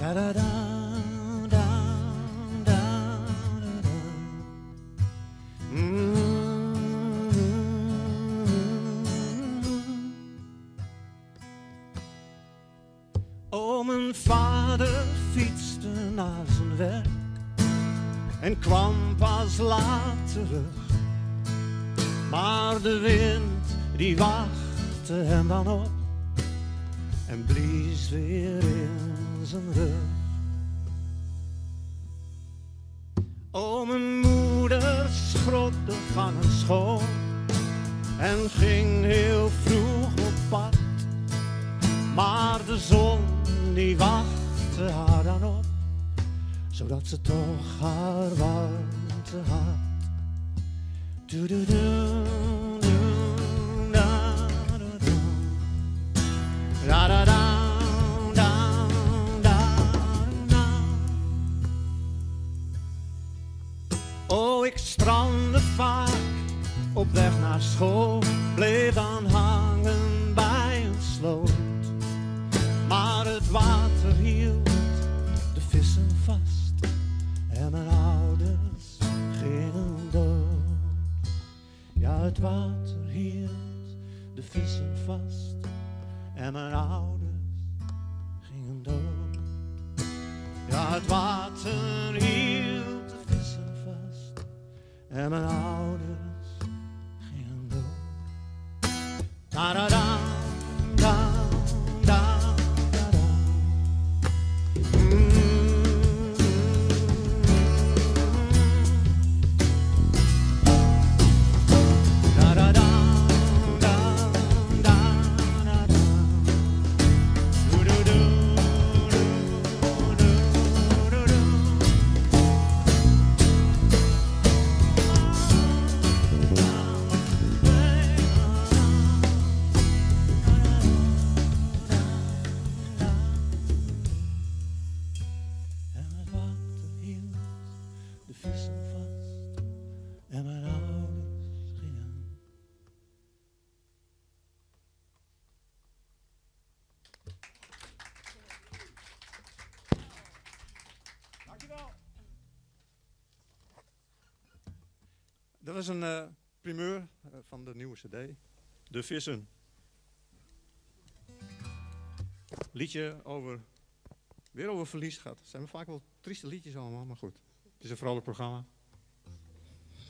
Oh, mijn vader fietste naar zijn werk en kwam pas laat terug. Maar de wind die wachtte hem dan op en blies weer in zijn rug. Oh, mijn moeder schrotte van een school en ging heel vroeg op pad. Maar de zon die wachtte haar dan op, zodat ze toch haar warmte had. Oh, ik strandde vaak op weg naar school, bleef dan hangen bij een sloot. Maar het water hield de vissen vast en mijn ouders gingen dood. Ja, het water hield de vissen vast en mijn ouders gingen dood. Ja, het water hield de vissen vast en mijn ouders gingen dood. Ta-da-da, da, da. Dat was een primeur van de nieuwe cd, De Vissen. Liedje weer over verlies gaat. Het zijn vaak wel trieste liedjes allemaal, maar goed. Het is een vrolijk programma.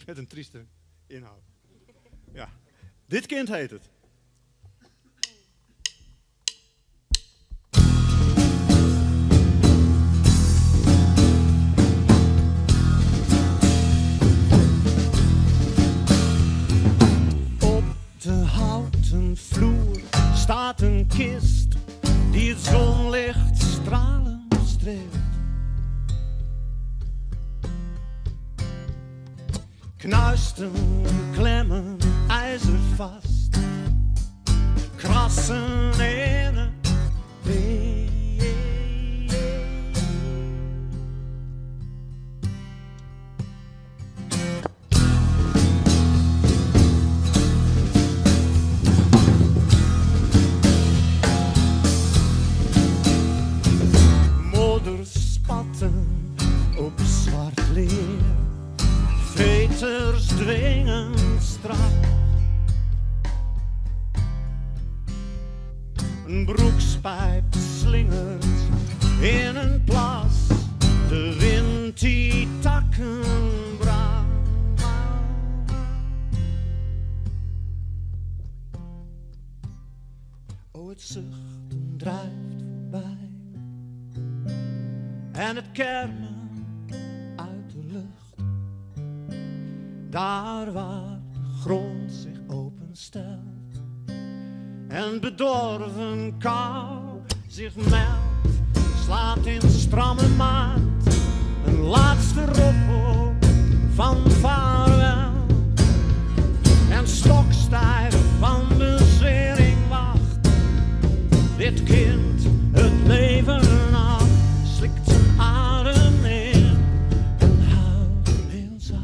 Met een trieste inhoud. Ja, Dit kind heet het. Vloer staat een kist die het zonlicht stralend streelt. Knuisten, klemmen, ijzervast, krassen in het been. Op zwart leer, veters dwingen strak. Een broekspijp slingert in een plas, de wind die takken brak. Oh, het zuchten drijft voorbij en het kermen uit de lucht, daar waar de grond zich openstelt en bedorven kou zich meldt, slaat in stramme maat een laatste roffel van vaarwel en stokstijf van bezwering wacht dit kind het leven af, slikt zijn adem in en huilt heel zacht.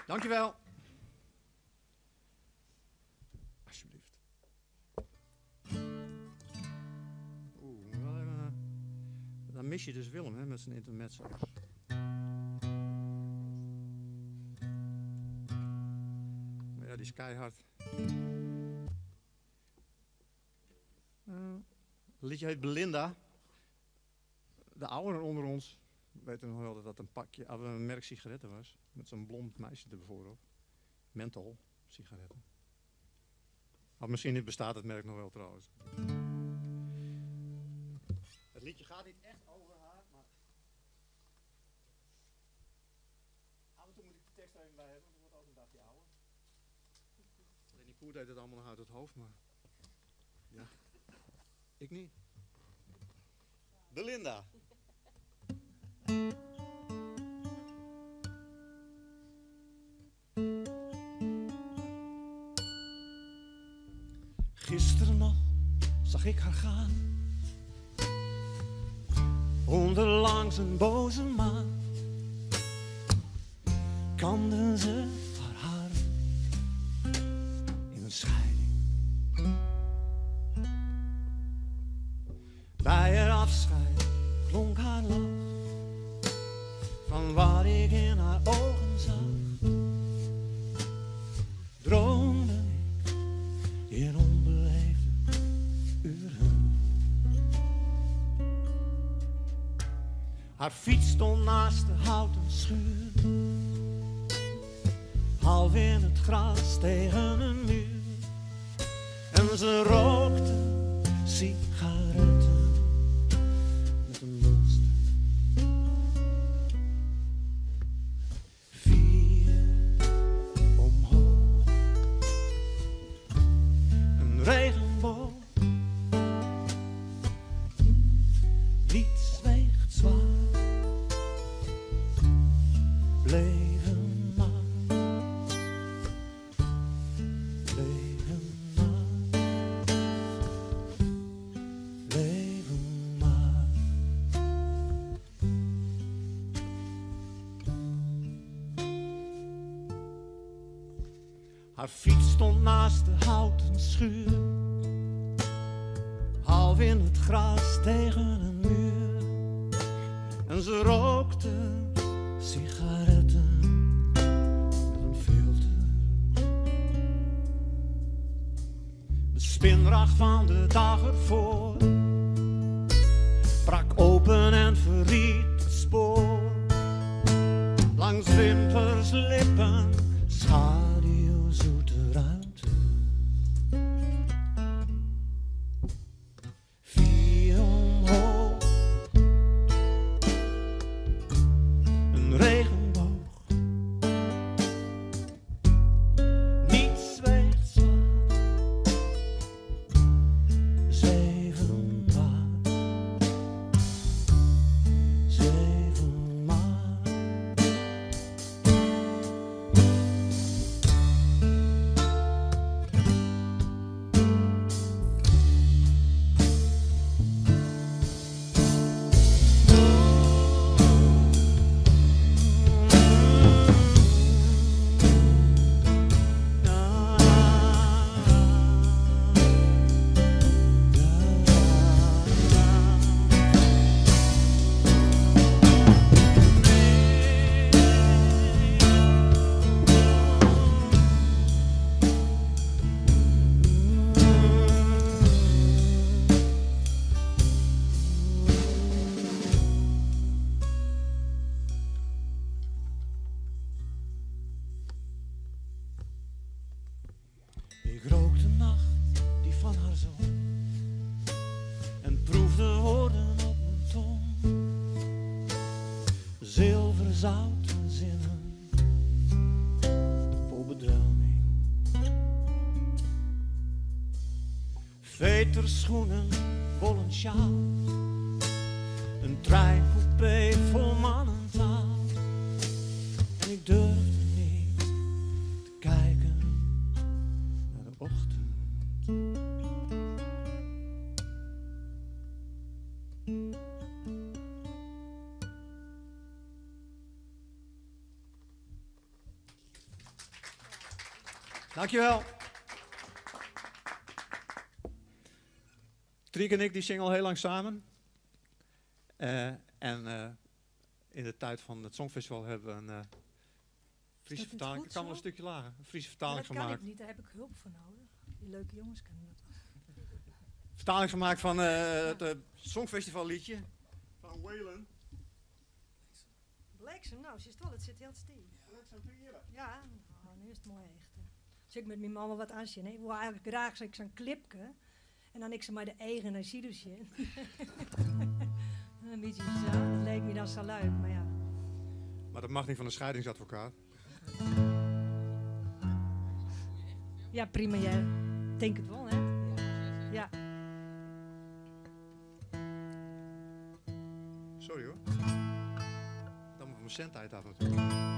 Dankjewel. Alsjeblieft. Dan mis je dus Willem, hè, met zijn intermezzo's. Maar ja, die is keihard. Het liedje heet Belinda. De ouderen onder ons weten nog wel dat dat een merk sigaretten was. Met zo'n blond meisje ervoor op. Menthol sigaretten. Of misschien bestaat het merk nog wel trouwens. Het liedje gaat niet echt over haar, maar af en toe moet ik de tekst er even bij hebben, want het wordt ook een dagje ouder. Alleen die koer deed het allemaal nog uit het hoofd, maar ja, ik niet. Belinda. Gisteren nog zag ik haar gaan, onderlangs een boze maan, kamde ze haar haar in een scheiding. Bij haar afscheid klonk haar lach, van wat ik in haar ogen zag, droomde ik in onbeleefde uren. Haar fiets stond naast de houten schuur, half in het gras tegen een muur, en ze rookte sigaretten met een monster. 4 omhoog, een regenboog, niets weegt zwaar, leven maar, leven maar, leven maar. Haar fiets stond naast de houten schuur, half in het gras tegen een muur, en ze rookte sigaretten met een filter. De spinrag van de dag ervoor brak open en verriet het spoor. Langs Wimpers lippen, schaduwzoete ruimte. 4 omhoog, een regenboog, niets weegt zwaar, zweven maar, zweven maar. Ik rook de nacht die van haar zon en proefde woorden op mijn tong. Zilverzoute zinnen vol bedwelming. Veterschoenen, wollen sjaal, een treincoupé vol mannentaal. En ik durfde niet te kijken naar de ochtend. Dankjewel. Triek en ik die zingen al heel lang samen. In de tijd van het Songfestival hebben we een Friese vertaling. Ik kan wel een stukje lager. Een Friese vertaling gemaakt. Dat kan ik niet, daar heb ik hulp voor nodig. Die leuke jongens kunnen dat wel. Vertaling gemaakt van het Songfestival liedje van Waylon. Bliksem, nou, zie je het wel, het zit heel stil. Ja, nou, nu is het mooi echt. Als ik met mijn mama wat aanzien, ik wil eigenlijk graag zo'n clipje. En dan ik ze maar de eigen en zie dus je. Een beetje zo, dat leek me dan zo leuk, maar ja. Maar dat mag niet van de scheidingsadvocaat. Ja, prima, jij denkt het wel, hè? Ja. Sorry hoor. Dan moet mijn centheid af natuurlijk.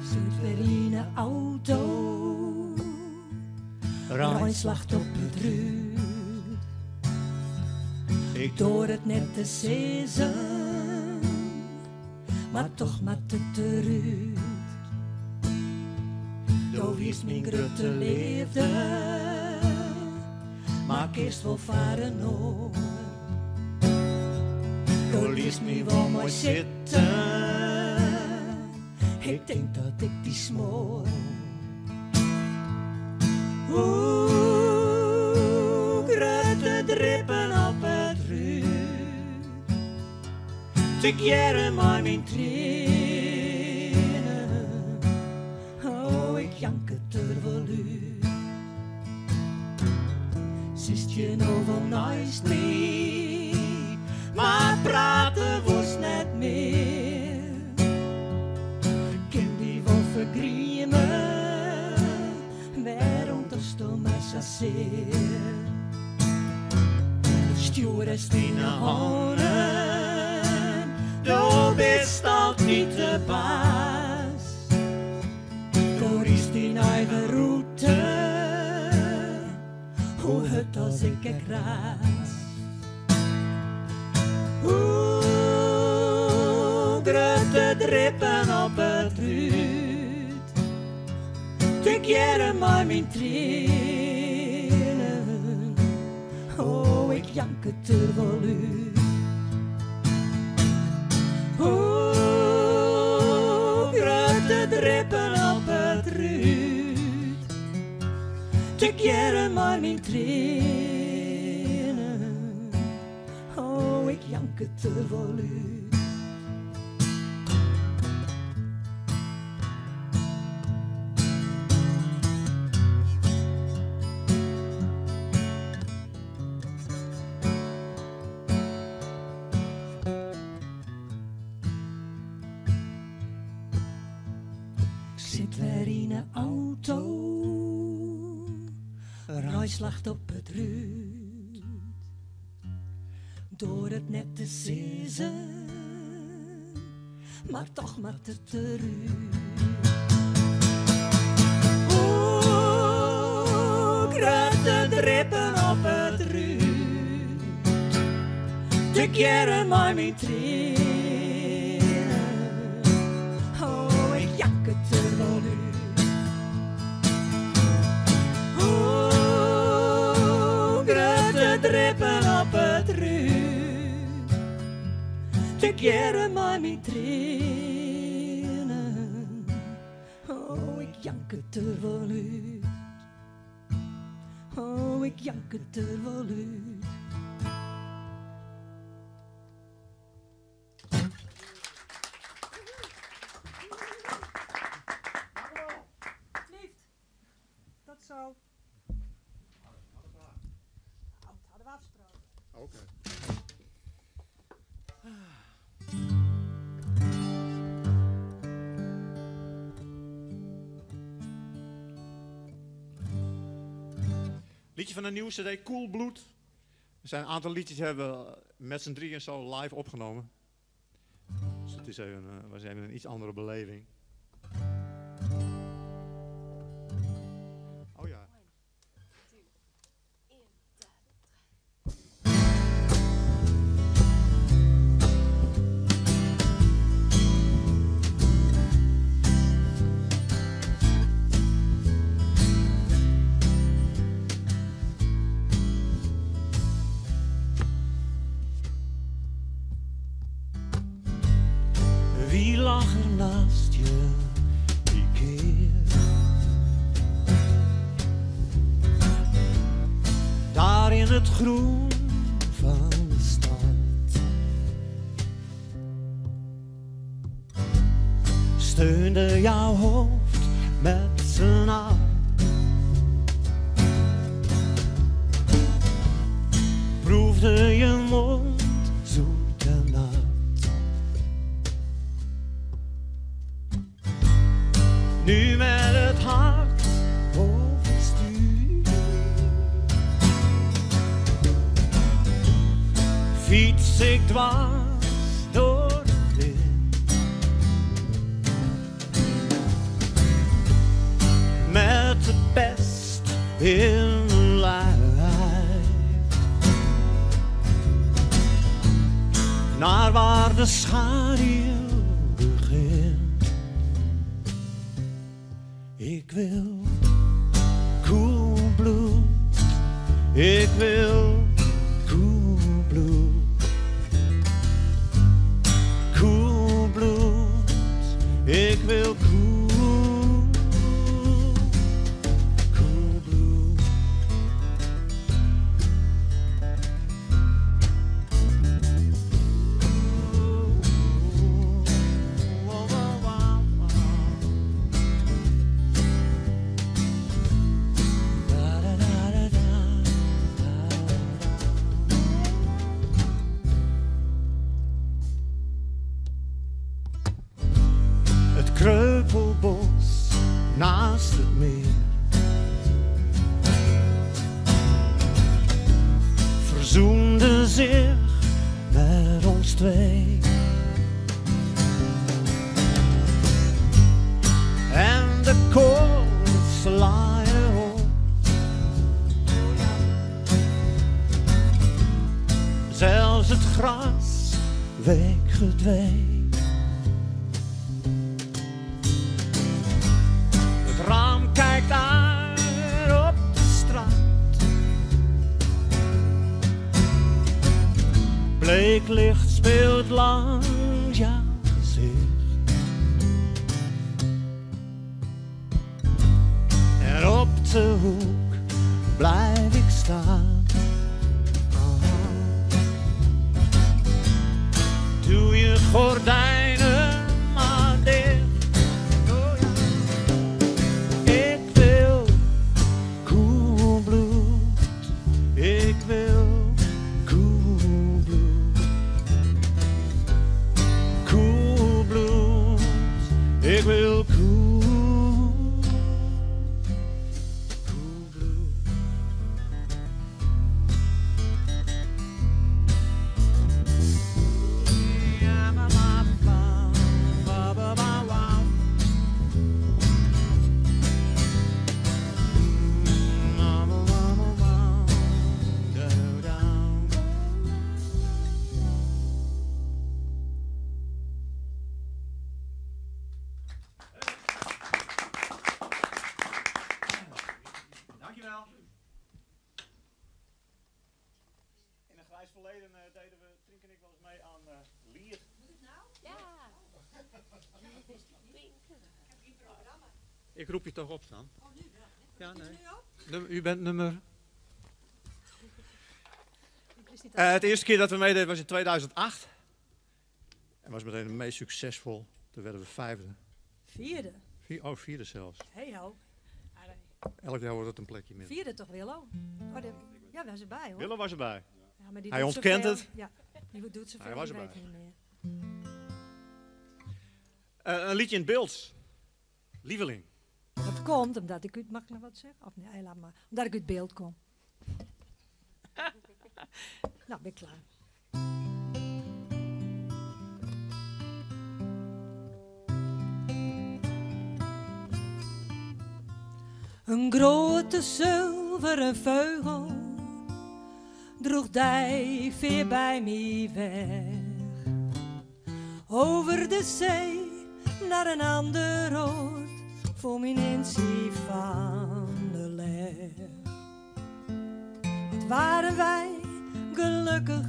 Zit weer in een auto, rijslacht op het ruut. Ik door het net te sezen, maar toch mat het eruit. Doe wist mijn grote leefde, maar eerst wel varen op. Doe liefst me wel mooi zitten. Ik denk dat ik die smoor. Oeh, grote drippen op het ruut. Te keren maar mijn trainen. Oh, ik jank het er wel uit. Zist je nou wel nice mee, maar praten was net meer. Vergriemen, waarom toch stom als dat zeer? Stuur eens in de handen, du bist al niet de baas. Door is die eigen route, hoe het als ik er raas. Oeh, grote drippen op het ruut. Te keren maar mijn trainen. Oh, ik jank het er wel uit. Oh, grote drippen op het ruut. Te keren maar mijn trainen. Oh, ik jank het er wel uit. Rijslacht op het ruut, door het net te sezen, maar toch mat het eruit. Oeh, grote drippen op het ruut, te keren maar mijn trainen. Oh, ik jak het er wel uit. Drippen op het ruut, te keren maar mijn trainen. Oh, ik jank het er wel uit. Oh, ik jank het er wel uit. Lief, dat zo. Oké. Liedje van de nieuwe CD, Cool Bloed. Er zijn een aantal liedjes die hebben we met z'n drieën zo live opgenomen. Dus het is even, was even een iets andere beleving. Oh ja. het groen van de stad. Steunde jouw hoofd met zijn arm. Proefde je mond zoet en nat. Nu met het hart overstuur fiets ik dwars door de wind. Met de pest in mijn lijf. Naar waar de schaduw begint. Ik wil koel bloed. Ik wil koel bloed. Koel bloed. Ik wil koel. Koel bloed. Het kreupelbos naast het meer verzoende zich met ons twee. En de koorts laaide op. Zelfs het gras week gedwee. Het raam kijkt uit op de straat. Bleek licht speelt langs jouw gezicht. En op de hoek blijf ik staan. Doe je gordijnen maar dicht. Oh ja. Ik wil koel bloed. Ik wil koel bloed. Koel bloed. Ik wil koel. Koel bloed. Ja, ma, ma, ma, ba, ba, ba, wow. Ma, ma, ma, ma, ma, da, da. Dankjewel. In een grijs verleden deden we, Trink en ik, wel eens mee aan Lier. Ik roep je toch op staan. Oh, nu wel. Ja, nee. Nu op? U bent nummer. Ik wist niet Het eerste keer dat we meededen was in 2008. En was meteen het meest succesvol. Toen werden we vijfde. Vierde. Vierde zelfs. Hey ho. Ah, nee. Elk jaar wordt het een plekje minder. Vierde toch, Willo? Oh, ja, was erbij hoor. Willem was erbij. Ja, maar die Hij doet ontkent zoveel. het. Ja, die doet zoveel, Hij was die weet erbij. niet meer. Een liedje in het beeld. Lieveling. Dat komt omdat ik mag ik nog wat zeggen? Of nee, laat maar. Omdat ik uit beeld kom. Nou, ben ik klaar. Een grote zilveren vogel droeg die weer bij mij weg. Over de zee naar een ander oord voor mijn inzie van de leg. Wat waren wij gelukkig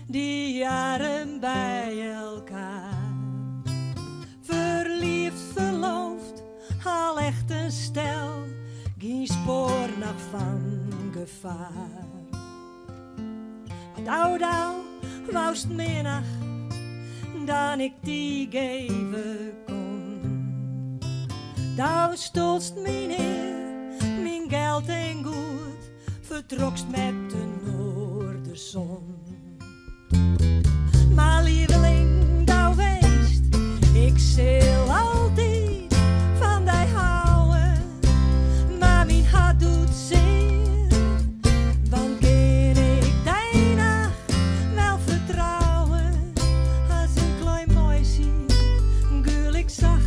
die jaren bij elkaar. Verliefd, verloofd, al echt een stel, geen spoor nog van gevaar. Douw, woust meer nacht dan ik die geven kon. Douw stolst mij neer, mijn geld en goed, vertrokst met de noorderzon. Maar lieveling, douw weest, ik zal altijd van die houden, maar mijn hart doet zeer, want ken ik die nacht wel vertrouwen, als een klein meisje, gul ik zacht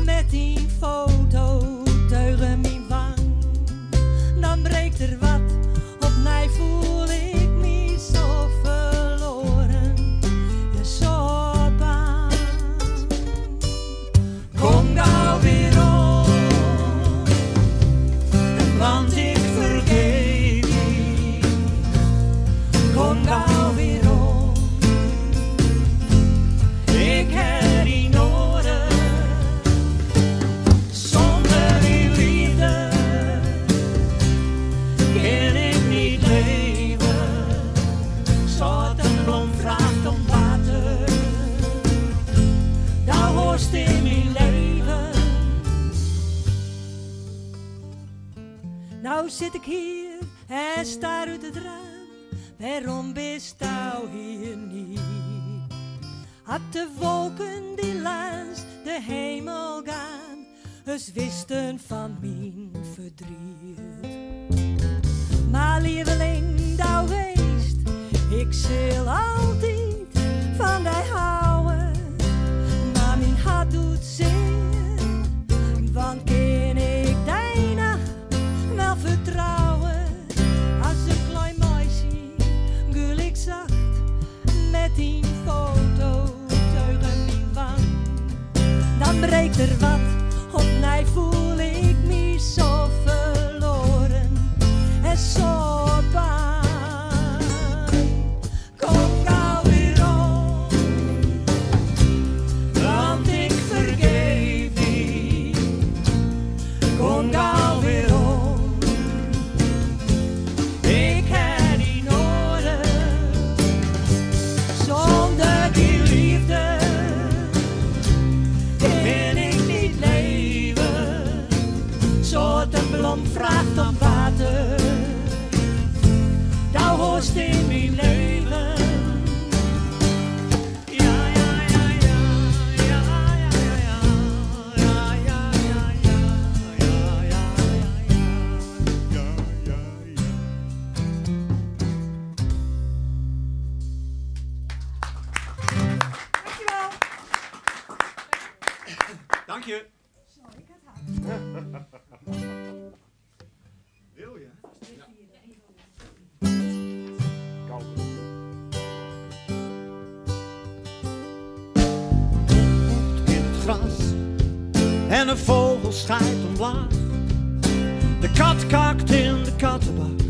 met die foto tegen mijn wang, dan breekt er wat, opnieuw voel ik me zo verloren en zo bang. Kom gauw weer om, want ik vergeet je. Kom gauw weer om, ik heb die nodig. Zonder die liefde kan ik niet leven. Zoals een bloem vraagt om water, daar hoort in mijn leven. Nou zit ik hier en staar uit het raam, waarom bist thou hier niet? Had de wolken die langs de hemel gaan, eens wisten van mijn verdriet. Maar lieveling, thou weest, ik zal altijd van die houden, maar mijn hart doet zeer, want ken ik die nacht wel vertrouwen, als een klein meisje, gul ik zacht met die foto tegen mijn wang, dan breekt er wat, opnieuw voel ik me zo verloren en zo bang. Kom gauw weer om, want ik vergeet niet. Kom gauw weer om, ik heb die nodig. Zonder die liefde kan ik niet leven. Zoals een bloem vraagt om water, daar hoort in mijn leven. Ja, ja, ja, ja, ja, ja, ja, ja, ja, ja, ja, ja, Dankjewel. Dank je. Zo, ik had haast. Wil je? In het gras en een vogel schijt omlaag. De kat kakt in de kattenbak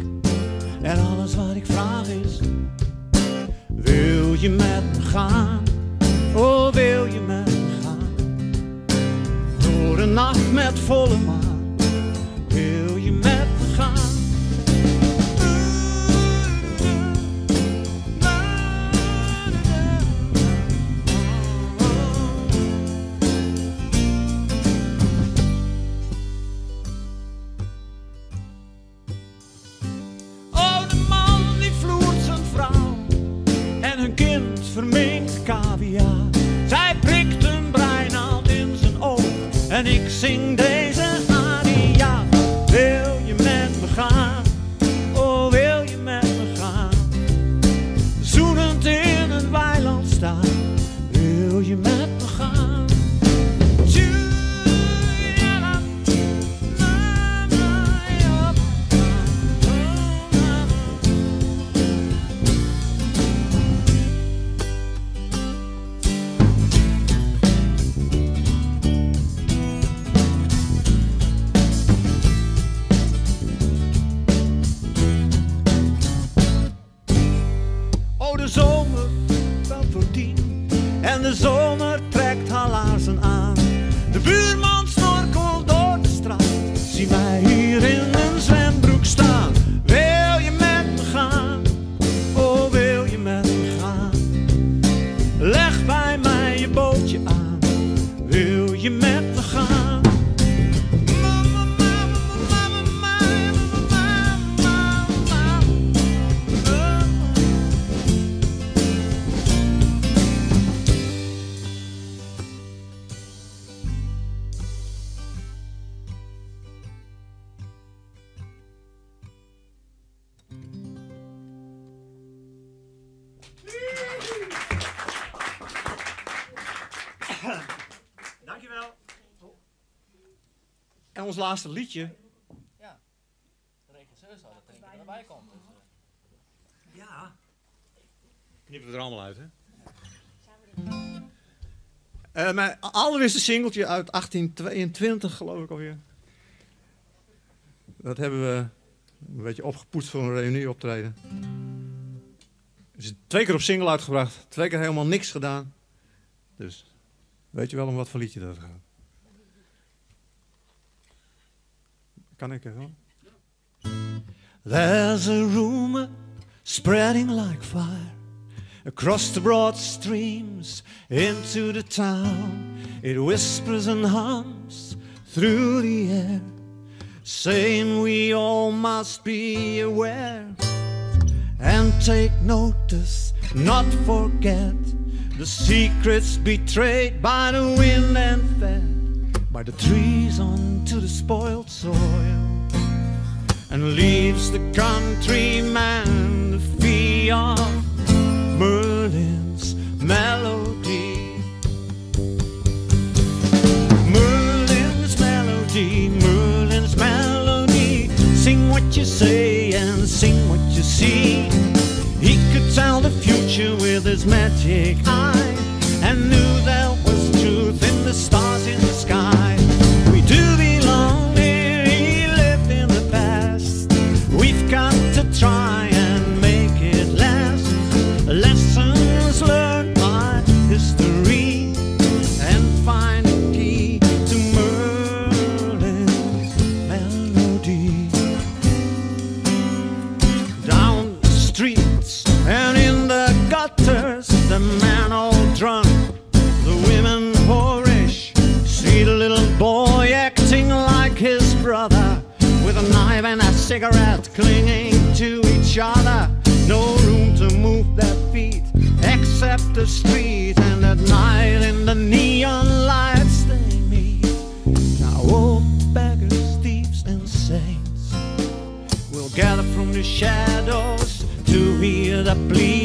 en alles wat ik vraag is: wil je met me gaan? Oh, wil je met me gaan? Door een nacht met volle maan, wil je met me gaan? Oh, de man die vloert zijn vrouw en hun kind verminkt kaviaar. Zij prikt een breinaald in zijn oog en ik zing deze aan. ons laatste liedje. Ja, de regisseur zou dat denken dat erbij komt. Dus, Ja. Knippen we er allemaal uit, hè? Mijn allereerste singeltje uit 1822, geloof ik alweer. Dat hebben we een beetje opgepoetst voor een reunieoptreden. Het is 2 keer op single uitgebracht, 2 keer helemaal niks gedaan. Dus weet je wel om wat voor liedje dat gaat. Kan ik even? There's a rumor spreading like fire across the broad streams into the town. It whispers and hums through the air, saying we all must be aware and take notice, not forget the secrets betrayed by the wind and fed by the trees onto the spoiled soil, and leaves the countryman the fee of Merlin's melody. Merlin's melody, Merlin's melody. Sing what you say and sing what you see. He could tell the future with his magic eye, and knew there was truth in the stars in the sky. We do belong here, he lived in the past. We've got to try and make it last. Lessons learned by history, and find a key to Merlin's melody. Down the streets and in the gutters, the man all drunk, the women whorish. See the little boy acting like his brother, with a knife and a cigarette clinging to each other. No room to move their feet except the street, and at night in the neon lights they meet. Now old beggars, thieves and saints will gather from the shadows to hear the plea